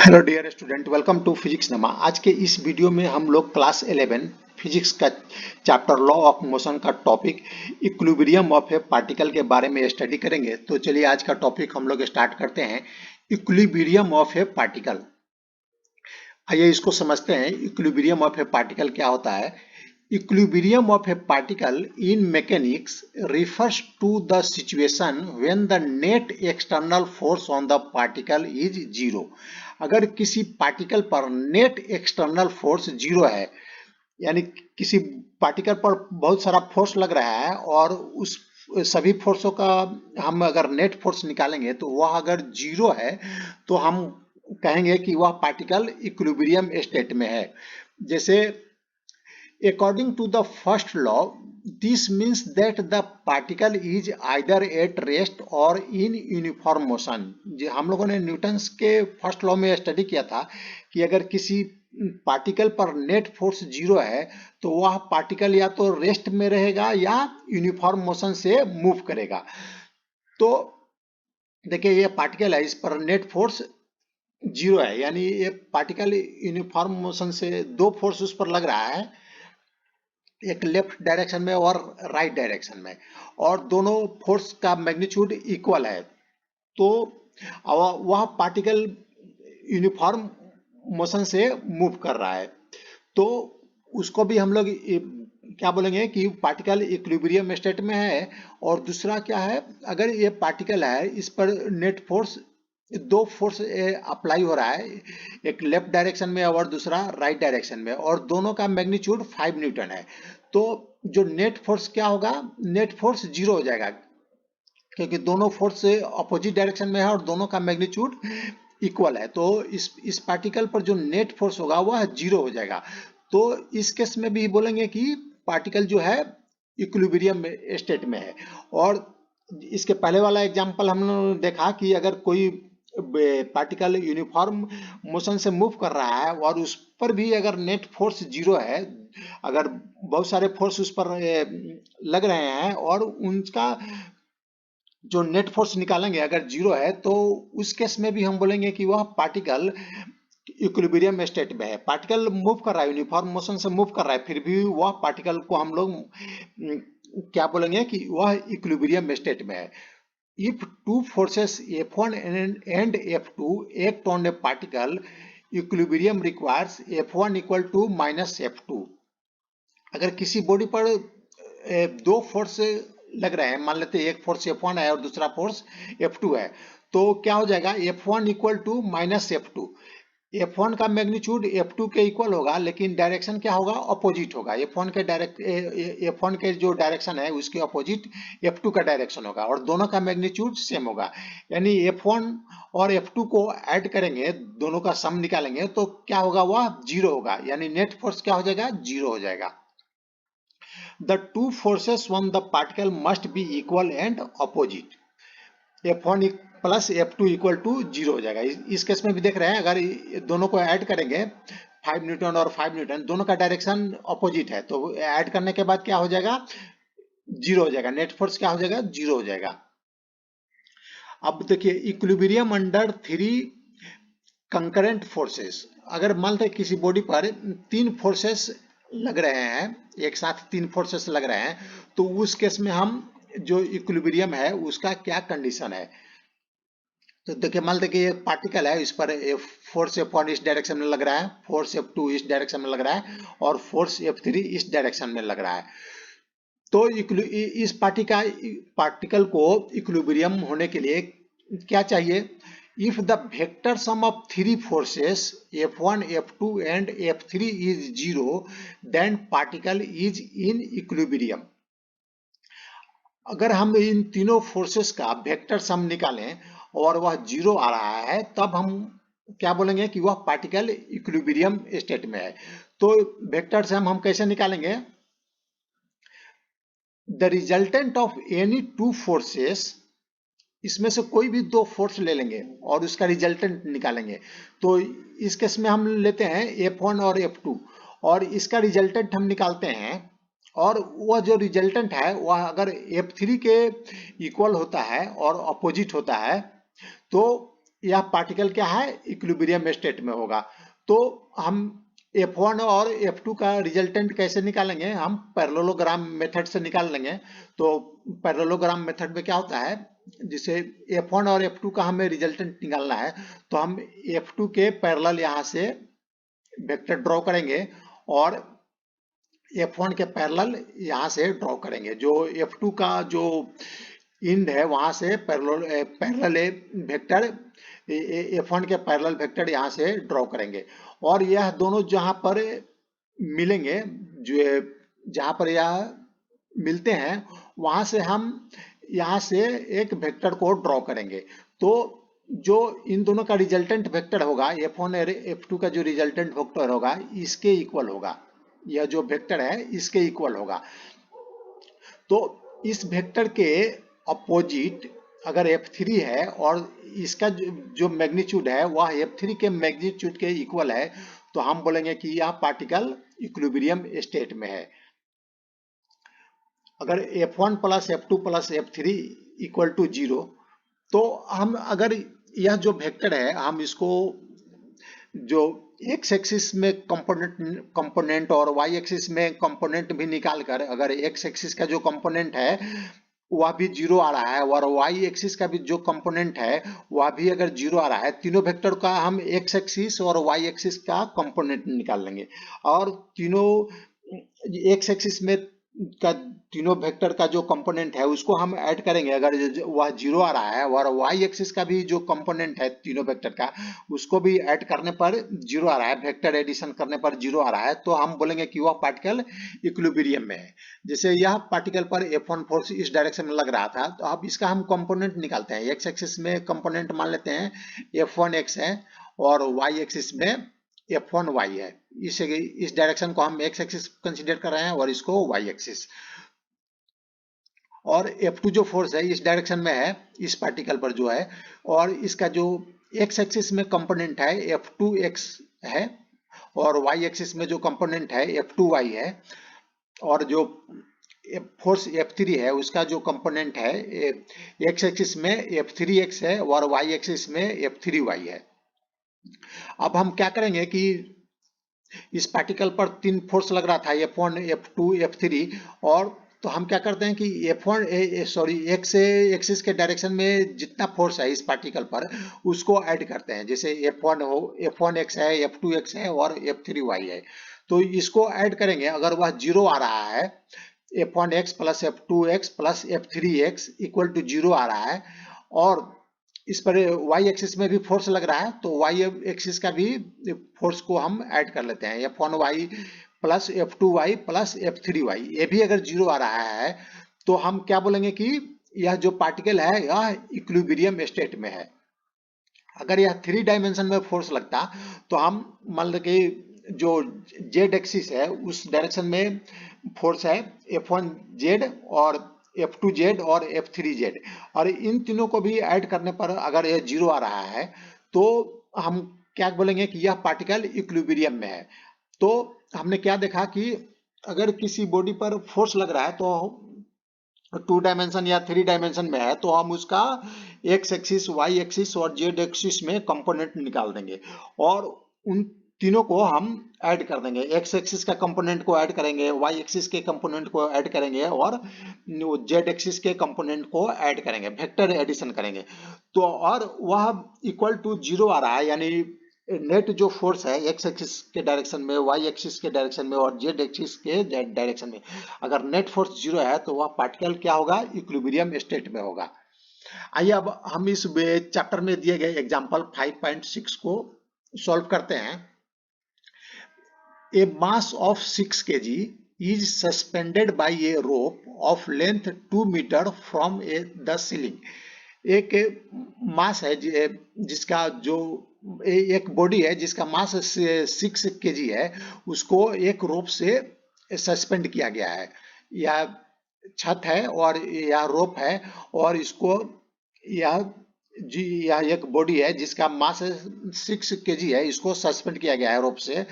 Hello dear student, welcome to physics नमा। आज के इस वीडियो में हम लोग क्लास 11 फिजिक्स का चैप्टर लॉ ऑफ मोशन का topic equilibrium of a particle के बारे में स्टडी करेंगे। तो चलिए आज का टॉपिक हम लोग स्टार्ट करते हैं। इक्विलिब्रियम ऑफ ए पार्टिकल, आइए इसको समझते हैं। इक्विलिब्रियम ऑफ ए पार्टिकल क्या होता है? Equilibrium of a particle in mechanics refers to the situation when the net external force on the particle is zero। अगर किसी पार्टिकल पर नेट एक्सटर्नल फोर्स जीरो है, यानी किसी पार्टिकल पर बहुत सारा फोर्स लग रहा है और उस सभी फोर्सों का हम अगर नेट फोर्स निकालेंगे तो वह अगर जीरो है तो हम कहेंगे कि वह पार्टिकल इक्विलिब्रियम स्टेट में है। जैसे according to the first law, this means that the particle is either at rest or in uniform motion। जो हम लोगों ने न्यूटन्स के फर्स्ट लॉ में स्टडी किया था कि अगर किसी पार्टिकल पर नेट फोर्स जीरो है तो वह पार्टिकल या तो रेस्ट में रहेगा या यूनिफॉर्म मोशन से मूव करेगा। तो देखिए ये पार्टिकल है, इस पर नेट फोर्स जीरो है, यानी ये पार्टिकल यूनिफॉर्म मोशन से दो फोर्स उस पर लग रहा है, एक लेफ्ट डायरेक्शन में और राइट डायरेक्शन में, और दोनों फोर्स का मैग्नीट्यूड इक्वल है। तो वह पार्टिकल यूनिफॉर्म मोशन से मूव कर रहा है, तो उसको भी हम लोग क्या बोलेंगे कि पार्टिकल इक्विलिब्रियम स्टेट में है। और दूसरा क्या है, अगर ये पार्टिकल है, इस पर नेट फोर्स दो फोर्स अप्लाई हो रहा है, एक लेफ्ट डायरेक्शन में और दूसरा राइट डायरेक्शन में, और दोनों का मैग्नीट्यूड 5 न्यूटन है। तो जो नेट फोर्स क्या होगा, नेट फोर्स जीरो हो जाएगा क्योंकि दोनों फोर्स अपोजिट डायरेक्शन में है और दोनों का मैग्नीट्यूड इक्वल है। तो इस पार्टिकल पर जो नेट फोर्स होगा वह जीरो हो जाएगा। तो इस केस में भी बोलेंगे कि पार्टिकल जो है इक्विलिब्रियम स्टेट में है। और इसके पहले वाला एग्जांपल हमने देखा कि अगर कोई पार्टिकल यूनिफॉर्म मोशन से मूव कर रहा है और उस पर भी अगर नेट फोर्स जीरो है, अगर बहुत सारे फोर्स उस पर लग रहे हैं और उनका जो नेट फोर्स निकालेंगे अगर जीरो है, तो उस केस में भी हम बोलेंगे कि वह पार्टिकल इक्विलिब्रियम स्टेट में है। पार्टिकल मूव कर रहा है, यूनिफॉर्म मोशन से मूव कर रहा है, फिर भी वह पार्टिकल को हम लोग क्या बोलेंगे कि वह इक्विलिब्रियम स्टेट में है। If two forces F1 and F2 act on a particle, equilibrium requires F1 equal to minus F2। अगर किसी बॉडी पर दो फोर्स लग रहे हैं, मान लेते हैं एक फोर्स F1 है और दूसरा फोर्स F2 है, तो क्या हो जाएगा, F1 equal to minus F2। F1 का मैग्नीट्यूड F2 के इक्वल होगा, लेकिन डायरेक्शन क्या होगा, अपोजिट होगा। F1 के जो डायरेक्शन है उसके अपोजिट F2 का डायरेक्शन होगा और दोनों का मैग्नीट्यूड सेम होगा। यानी F1 और F2 को ऐड करेंगे, दोनों का सम निकालेंगे तो क्या होगा, वह जीरो होगा, यानी नेट फोर्स क्या हो जाएगा, जीरो हो जाएगा। The two forces on the particle must be equal and opposite। F1 plus F2 equal to zero हो जाएगा। इस केस में भी देख रहे हैं, अगर दोनों को ऐड करेंगे 5 न्यूटन और 5 न्यूटन, दोनों का डायरेक्शन अपोजिट है, तो ऐड करने के बाद क्या हो जाएगा, जीरो हो जाएगा, नेट फोर्स क्या हो जाएगा, जीरो हो जाएगा। अब देखिए equilibrium under three concurrent forces. अगर मान लें किसी बॉडी पर तीन फोर्सेस लग रहे हैं, एक साथ तीन फोर्सेस लग रहे हैं, तो उस केस में हम जो इक्विलिब्रियम है उसका क्या कंडीशन है। तो देखिए मान लेते कि ये पार्टिकल है, इस पर फोर्स F1 इस डायरेक्शन में लग रहा है, फोर्स F2 इस डायरेक्शन में लग रहा है और फोर्स F3 इस डायरेक्शन में लग रहा है। तो इस पार्टिकल को इक्विलिब्रियम होने के लिए क्या चाहिए, if the vector sum of three forces F1 F2 and F3 is zero, then particle is in equilibrium. अगर हम इन तीनों फोर्सेस का वेक्टर सम निकालें और वह जीरो आ रहा है, तब हम क्या बोलेंगे कि वह पार्टिकल इक्विलिब्रियम स्टेट में है। तो वेक्टर सम हम कैसे निकालेंगे, the resultant of any two forces, इसमें से कोई भी दो फोर्स ले लेंगे और उसका रिजल्टेंट निकालेंगे। तो इस केस में हम लेते हैं F1 और F2 और इसका रिजल्टेंट हम निकालते हैं, और वह जो रिजल्टेंट है वह अगर F3 के इक्वल होता है और अपोजिट होता है, तो यह पार्टिकल क्या है, इक्विलिब्रियम स्टेट में होगा। तो हम F1 और F2 का रिजल्टेंट कैसे निकालेंगे, हम पैरेललोग्राम मेथड से निकाल लेंगे। तो पैरेललोग्राम मेथड में क्या होता है, जिसे F1 और F2 का हमें रिजल्टेंट निकालना है, तो हम F2 के पैरेलल यहाँ से वेक्टर ड्रॉ करेंगे और F1 के पैरेलल यहाँ से ड्रॉ करेंगे। जो F2 का जो इंड है वहां से पैरेलल वेक्टर F1 के पैरेलल वेक्टर यहाँ से ड्रॉ करेंगे और यह दोनों जहां पर मिलेंगे, जो जहां पर यह मिलते हैं वहां से हम यहाँ से एक वेक्टर को ड्रॉ करेंगे। तो जो इन दोनों का रिजल्टेंट वेक्टर होगा, F1 और F2 का जो रिजल्टेंट वेक्टर होगा इसके इक्वल होगा, यह जो वेक्टर है इसके इक्वल होगा। तो इस वेक्टर के अपोजिट अगर F3 है और इसका जो मैग्नीट्यूड है वह F3 के मैग्नीट्यूड के इक्वल है, तो हम बोलेंगे कि यह पार्टिकल इक्विलिब्रियम स्टेट में है। अगर F1 plus F2 plus F3 equal टू 0, तो हम अगर यह जो वेक्टर है हम इसको जो एक्स एक्सिस में कंपोनेंट और वाई एक्सिस में कंपोनेंट भी निकाल कर, अगर एक्स एक्सिस का जो कंपोनेंट है वह भी 0 आ रहा है और वाई एक्सिस का भी जो कंपोनेंट है वह भी अगर 0 आ रहा है, तीनों वेक्टर का हम एक्स एक्सिस और वाई एक्सिस का कंपोनेंट निकाल लेंगे और तीनों एक्स एक्सिस में का तीनों वेक्टर का जो कंपोनेंट है उसको हम ऐड करेंगे। अगर वह 0 आ रहा है और वाई एक्सिस का भी जो कंपोनेंट है तीनों वेक्टर का उसको भी ऐड करने पर 0 आ रहा है, वेक्टर एडिशन करने पर 0 आ रहा है, तो हम बोलेंगे कि वह पार्टिकल इक्विलिब्रियम में है। जैसे यह पार्टिकल पर F1 फोर्स इस डायरेक्शन में लग रहा था, तो अब इसका हम कंपोनेंट निकालते हैं। एक्स एक्सिस में कंपोनेंट मान लेते हैं F1x है और वाई एक्सिस में F1y है। इस डायरेक्शन को हम एक्स एक्सिस कंसीडर कर रहे हैं और इसको वाई एक्सिस। और F2 जो फोर्स है इस डायरेक्शन में है, इस पार्टिकल पर जो है, और इसका जो एक्स एक्सिस में कंपोनेंट है F2x है और वाई एक्सिस में जो कंपोनेंट है F2y है, और जो फोर्स F3 है उसका जो कंपोनेंट है एक्स एक्सिस में F3x है और वाई एक्सिस में F3y है। अब हम क्या करेंगे कि इस पार्टिकल पर 3 फोर्स लग रहा था, F1, F2, F3, और तो हम क्या करते हैं कि एक्स एक्सिस के डायरेक्शन में जितना फोर्स है इस पार्टिकल पर उसको ऐड करते हैं। जैसे F1x है, F2x है और F3y है, तो इसको ऐड करेंगे। अगर वह 0 आ रहा है, F1x plus F2x plus F3x इक्वल टू 0 आ रहा है और इस पर y एक्सिस में भी फोर्स लग रहा है, तो y एक्सिस का भी फोर्स को हम ऐड कर लेते हैं। F1y plus F2y plus F3y, ये भी अगर 0 आ रहा है तो हम क्या बोलेंगे कि यह जो पार्टिकल है यह इक्विलिब्रियम स्टेट में है। अगर यह 3 डायमेंशन में फोर्स लगता तो हम मान लो कि जो z एक्सिस है उस डायरेक्शन में फोर्स है F1z और F2z और F3z, और इन तीनों को भी ऐड करने पर अगर यह 0 आ रहा है तो हम क्या बोलेंगे कि यह पार्टिकल इक्विलिब्रियम में है। तो हमने क्या देखा कि अगर किसी बॉडी पर फोर्स लग रहा है तो 2 डायमेंशन या 3 डायमेंशन में है तो हम उसका एक्स एक्सिस, वाई एक्सिस और जेड एक्सिस में कंपोनेंट निकाल देंगे और उन तीनों को हम ऐड कर देंगे। एक्स एक्सिस का कंपोनेंट को ऐड करेंगे, वाई एक्सिस के कंपोनेंट को ऐड करेंगे और जेड एक्सिस के कंपोनेंट को ऐड करेंगे, वेक्टर एडिशन करेंगे। तो और वह इक्वल टू 0 आ रहा है, यानी नेट जो फोर्स है एक्स एक्सिस के डायरेक्शन में, वाई एक्सिस के डायरेक्शन में और जेड एक्सिस के डायरेक्शन में, अगर नेट फोर्स 0 है तो वह पार्टिकल क्या होगा, इक्विलिब्रियम स्टेट में होगा। आइए अब हम इस चैप्टर में दिए गए एग्जांपल 5.6 को सॉल्व करते हैं। A mass of 6 kg is suspended by a rope of length 2 meter from the ceiling. एक मास है जिसका जो एक बॉडी है जिसका मास 6 kg है, उसको एक रोप से सस्पेंड किया गया है। यह छत है और यह रोप है और इसको यह एक बॉडी है जिसका मास 6 kg है, इसको सस्पेंड किया गया है रोप से।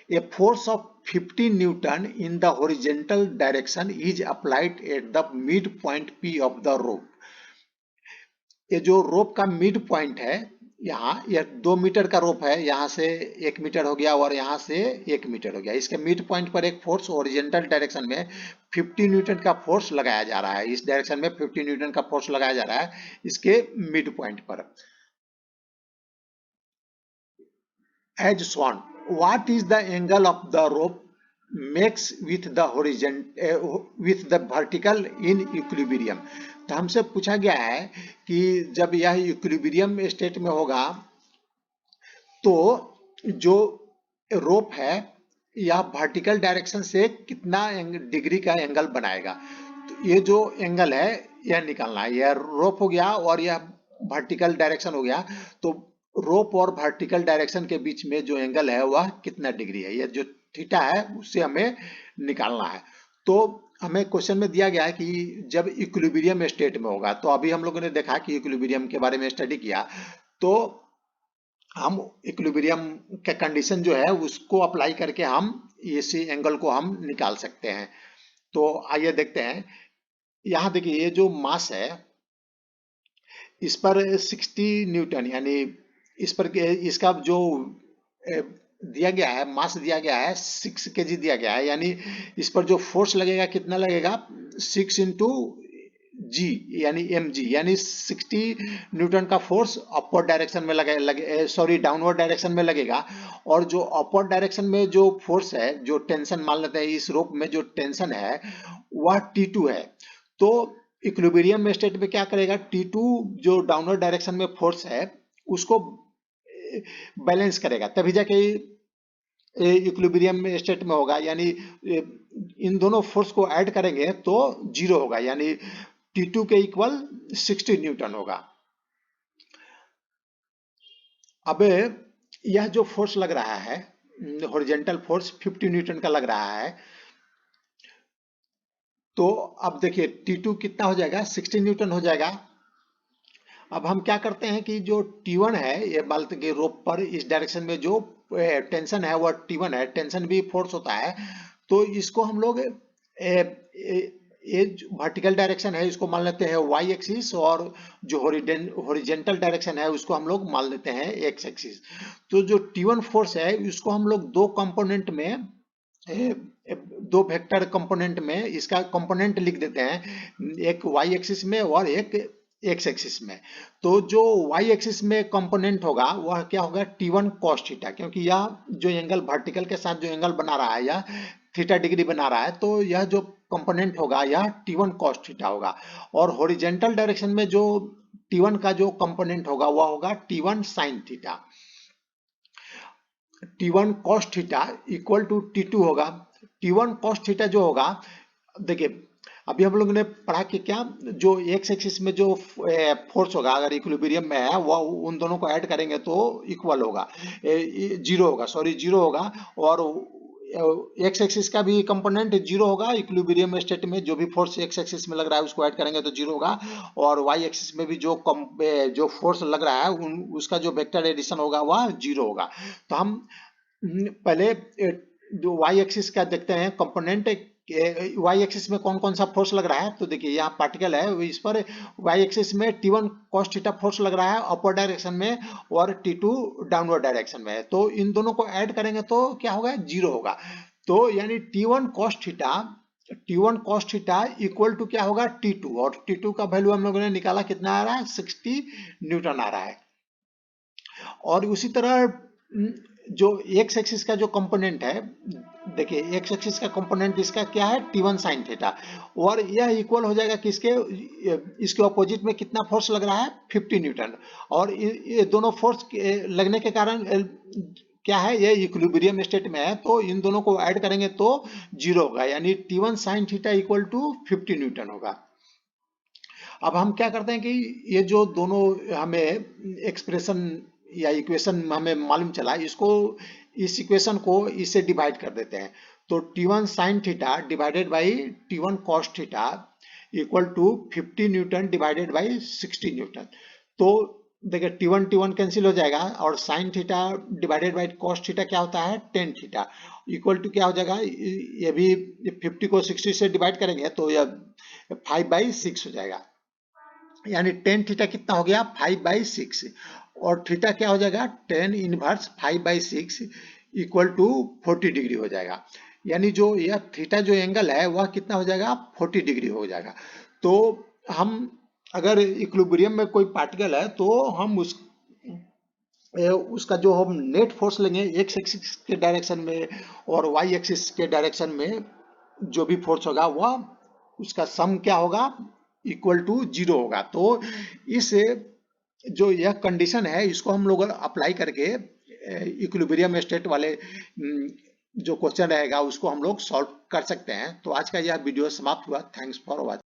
A force of 50 Newton in the horizontal direction is applied at the midpoint P of the rope. ये जो रोप का मिड पॉइंट है, यहाँ ये 2 मीटर का रोप है, यहाँ से 1 मीटर हो गया और यहाँ से 1 मीटर हो गया। इसके मिड पॉइंट पर एक फोर्स ओरिजेंटल डायरेक्शन में 50 न्यूटन का फोर्स लगाया जा रहा है। इस डायरेक्शन में 50 न्यूटन का फोर्स लगाया जा रहा है इसके मिड पॉइंट पर। As shown, what is the angle of the rope makes with the horizon with the vertical in equilibrium? तो हमसे पूछा गया है कि जब यह इक्विलिब्रियम स्टेट में होगा तो जो रोप है यह वर्टिकल डायरेक्शन से कितना डिग्री का एंगल बनाएगा। तो ये जो एंगल है यह निकालना है। यह रोप हो गया और यह वर्टिकल डायरेक्शन हो गया, तो रोप और वर्टिकल डायरेक्शन के बीच में जो एंगल है वह कितना डिग्री है, यह जो थीटा है उससे हमें निकालना है। तो हमें क्वेश्चन में दिया गया है कि जब इक्विलिब्रियम स्टेट में होगा, तो अभी हम लोगों ने देखा कि इक्विलिब्रियम के बारे में स्टडी किया, तो हम इक्विलिब्रियम का कंडीशन जो है उसको अप्लाई करके हम इसी एंगल को हम निकाल सकते हैं। तो आइए देखते हैं। यहाँ देखिए ये जो मास है इस पर 60 न्यूटन यानी इस पर इसका जो दिया गया है, मास दिया गया है 6 kg दिया गया है, यानी इस पर जो फोर्स लगेगा कितना लगेगा 6 इंटू जी यानी mg, यानी 60 न्यूटन का फोर्स अपवर्ड डायरेक्शन में लगे डाउनवर्ड डायरेक्शन में लगेगा। और जो अपवर्ड डायरेक्शन में जो फोर्स है, जो टेंशन मान लेते हैं इस रोप में जो टेंशन है वह T2 है। तो इक्विलिब्रियम स्टेट में क्या करेगा, T2 जो डाउनवर्ड डायरेक्शन में फोर्स है उसको बैलेंस करेगा, तभी जाके इक्विलिब्रियम स्टेट में होगा। यानी इन दोनों फोर्स को ऐड करेंगे तो 0 होगा, यानी T2 के इक्वल 60 न्यूटन होगा। अब यह जो फोर्स लग रहा है हॉरिजॉन्टल फोर्स 50 न्यूटन का लग रहा है, तो अब देखिए T2 कितना हो जाएगा 60 न्यूटन हो जाएगा। अब हम क्या करते हैं कि जो T1 है ये बाल्ट के रोप पर इस डायरेक्शन में जो टेंशन है वह T1 है, टेंशन भी फोर्स होता है, तो इसको हम लोग ये वर्टिकल डायरेक्शन है इसको मान लेते हैं y एक्सिस, और जो हॉरिजॉन्टल डायरेक्शन है उसको हम लोग मान लेते हैं x एक्सिस। तो जो T1 फोर्स है उसको हम लोग दो कंपोनेंट में, दो वेक्टर कंपोनेंट में इसका कंपोनेंट लिख देते हैं, एक y एक्सिस में और एक x एक्सिस में। तो जो y एक्सिस में कंपोनेंट होगा वह क्या होगा T1 cos थीटा, क्योंकि यह जो एंगल वर्टिकल के साथ जो एंगल बना रहा है यह थीटा डिग्री बना रहा है, तो यह जो कंपोनेंट होगा यह T1 cos थीटा होगा। और हॉरिजॉन्टल डायरेक्शन में जो T1 का जो कंपोनेंट होगा वह होगा T1 sin theta. T1 cos theta equal to T2 होगा। T1 cos थीटा जो होगा, देखिए अभी हम लोगों ने पढ़ा कि क्या जो एक्स एक्सिस में जो फोर्स होगा अगर इक्विलिब्रियम में है वह उन दोनों को ऐड करेंगे तो इक्वल होगा, जीरो होगा। और एक्स एक्सिस का भी कंपोनेंट जीरो होगा, इक्विलिब्रियम स्टेट में जो भी फोर्स एक्स एक्सिस में लग रहा है उसको ऐड करेंगे तो जीरो होगा। और वाई एक्सिस में भी जो फोर्स लग रहा है उसका जो वेक्टर एडिशन होगा वह जीरो होगा। तो हम पहले जो वाई एक्सिस का देखते हैं कंपोनेंट, वाई एक्सिस में कौन कौन सा फोर्स लग रहा है। तो देखिए यहाँ पार्टिकल है, इस पर वाई एक्सिस में T1 cos थीटा फोर्स लग रहा है अपवर्ड डायरेक्शन में और T2 डाउनवर्ड डायरेक्शन में है, तो इन दोनों को ऐड करेंगे तो क्या होगा जीरो होगा। तो यानी T1 cos theta equal to क्या होगा T2, और T2 का वैल्यू हम लोगों ने निकाला कितना आ रहा है 60 न्यूटन आ रहा है। और उसी तरह जो एक्स एक्सिस का जो कंपोनेंट है, देखिए एक्स एक्सिस का कंपोनेंट इसका क्या है T1 sin थीटा, और यह इक्वल हो जाएगा किसके, इसके ऑपोजिट में कितना फोर्स लग रहा है 50 न्यूटन। और ये दोनों फोर्स लगने के कारण क्या है ये इक्विलिब्रियम स्टेट में है, तो इन दोनों को ऐड करेंगे तो जीरो होगा, यानी T1 sin theta equal to 50 newton होगा। अब हम क्या करते हैं कि ये जो दोनों हमें एक्सप्रेशन या इक्वेशन हमें मालूम चला, इसको इस इक्वेशन को इससे डिवाइड कर देते हैं। तो T1 sin theta divided by T1 cos theta equal to 50 newton divided by 60 newton. तो देखिए T1 कैंसिल हो जाएगा और sin theta divided by cos theta क्या होता है tan थीटा इक्वल टू क्या हो जाएगा, ये भी 50 को 60 से डिवाइड करेंगे तो यह 5/6 हो जाएगा। यानी टेन थीटा कितना हो गया 5/6 और थीटा क्या हो जाएगा tan inverse 5/6 equal to 40 degree हो जाएगा। यानी जो यह थीटा जो एंगल है वह कितना हो जाएगा 40 डिग्री हो जाएगा। तो हम अगर इक्विलिब्रियम में कोई पार्टिकल है तो हम उसका जो हम नेट फोर्स लेंगे एक्स एक्सिस के डायरेक्शन में और वाई एक्सिस के डायरेक्शन में जो भी फोर्स होगा वह उसका सम क्या होगा इक्वल टू 0 होगा। तो इस जो यह कंडीशन है इसको हम लोग अप्लाई करके इक्विलिब्रियम स्टेट वाले जो क्वेश्चन रहेगा उसको हम लोग सॉल्व कर सकते हैं। तो आज का यह वीडियो समाप्त हुआ। Thanks for watching.